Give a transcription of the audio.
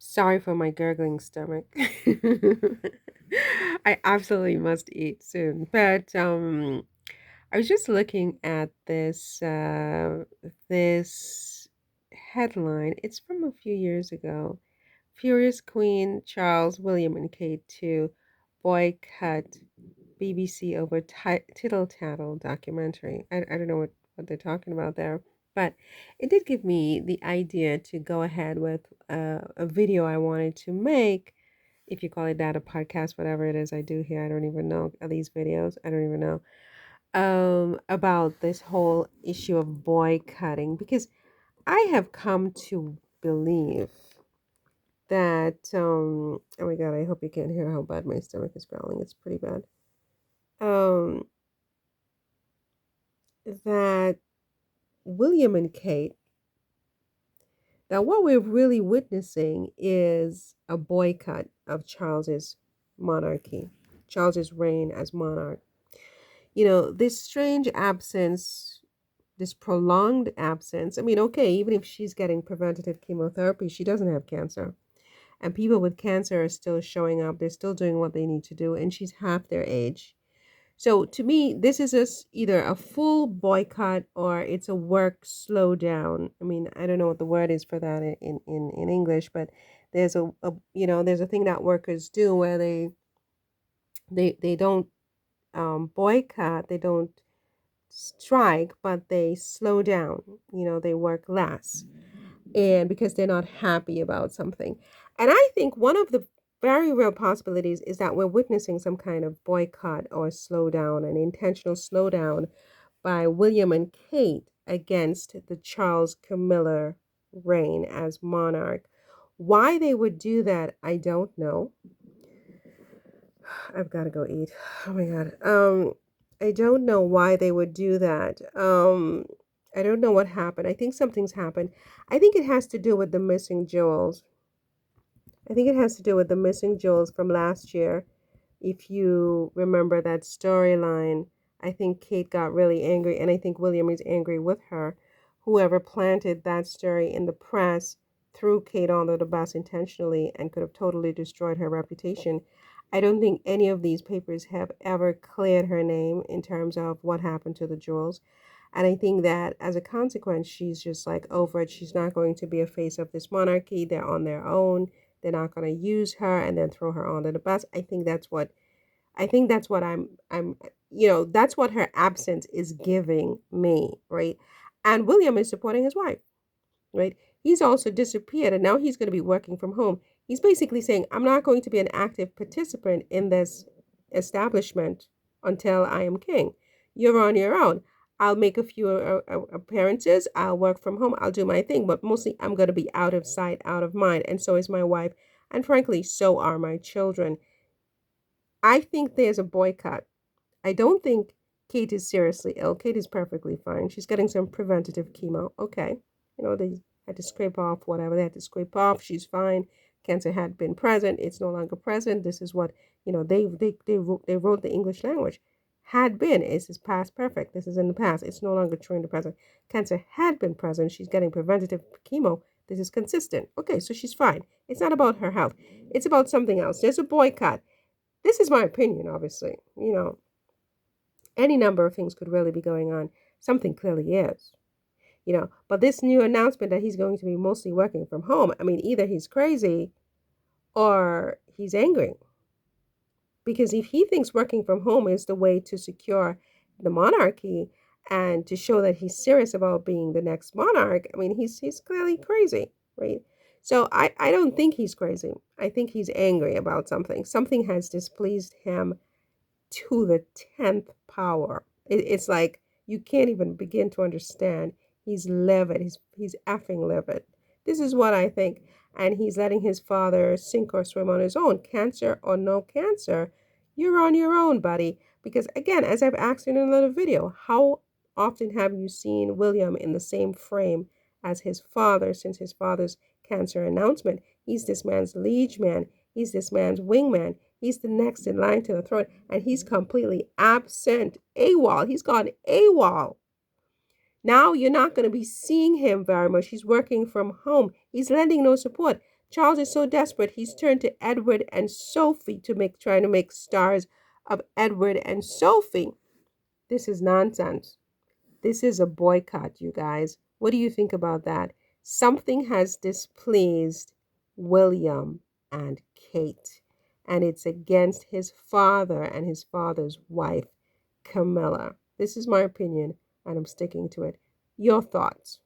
Sorry for my gurgling stomach. I absolutely must eat soon. But I was just looking at this headline. It's from a few years ago. Furious Queen Charles, William and Kate to boycott BBC over tittle tattle documentary. I don't know what they're talking about there, but it did give me the idea to go ahead with a video I wanted to make. If you call it that, a podcast, whatever it is I do here, I don't even know. Are these videos? I don't even know. About this whole issue of boycotting, because I have come to believe that, oh my God, I hope you can't hear how bad my stomach is growling. It's pretty bad. Um, that William and Kate, that what we're really witnessing is a boycott of Charles's monarchy, Charles's reign as monarch. This strange absence, this prolonged absence. I mean, okay, even if she's getting preventative chemotherapy, she doesn't have cancer. And people with cancer are still showing up. They're still doing what they need to do. And she's half their age. So to me, this is either a full boycott or it's a work slowdown. I mean, I don't know what the word is for that in English, but there's there's a thing that workers do where they don't boycott, they don't strike, but they slow down. They work less, and because they're not happy about something. And I think one of the very real possibilities is that we're witnessing some kind of boycott or slowdown, an intentional slowdown by William and Kate against the Charles Camilla reign as monarch. Why they would do that, I don't know. I've got to go eat. Oh my God. I don't know why they would do that. I don't know what happened. I think something's happened. I think it has to do with the missing jewels. I think it has to do with the missing jewels from last year. If you remember that storyline, I think Kate got really angry, and I think William is angry with her. Whoever planted that story in the press threw Kate under the bus intentionally and could have totally destroyed her reputation. I don't think any of these papers have ever cleared her name in terms of what happened to the jewels. And I think that as a consequence, she's just like over it. She's not going to be a face of this monarchy. They're on their own. They're not going to use her and then throw her under the bus. I think that's what that's what her absence is giving me, right? And William is supporting his wife, right? He's also disappeared and now he's going to be working from home. He's basically saying, I'm not going to be an active participant in this establishment until I am king. You're on your own. I'll make a few appearances. I'll work from home. I'll do my thing, but mostly I'm going to be out of sight, out of mind. And so is my wife. And frankly, so are my children. I think there's a boycott. I don't think Kate is seriously ill. Kate is perfectly fine. She's getting some preventative chemo. Okay. They had to scrape off whatever they had to scrape off. She's fine. Cancer had been present. It's no longer present. This is what, they wrote the English language. Had been is past perfect. This is in the past. It's no longer true in the present. Cancer had been present. She's getting preventative chemo. This is consistent. Okay, so she's fine. It's not about her health. It's about something else. There's a boycott. This is my opinion, obviously. Any number of things could really be going on. Something clearly is. But this new announcement that he's going to be mostly working from home, I mean, either he's crazy or he's angry. Because if he thinks working from home is the way to secure the monarchy and to show that he's serious about being the next monarch, I mean, he's clearly crazy, right? So I don't think he's crazy. I think he's angry about something. Something has displeased him to the 10th power. It's like you can't even begin to understand. He's livid. He's effing livid. This is what I think. And he's letting his father sink or swim on his own. Cancer or no cancer, you're on your own, buddy. Because again, as I've asked in another video, how often have you seen William in the same frame as his father since his father's cancer announcement? He's this man's liege man. He's this man's wingman. He's the next in line to the throne, and he's completely absent. AWOL. He's gone AWOL. Now you're not going to be seeing him very much. He's working from home. He's lending no support. Charles is so desperate, he's turned to Edward and Sophie to trying to make stars of Edward and Sophie. This is nonsense. This is a boycott, you guys. What do you think about that? Something has displeased William and Kate, and it's against his father and his father's wife, Camilla. This is my opinion, and I'm sticking to it. Your thoughts?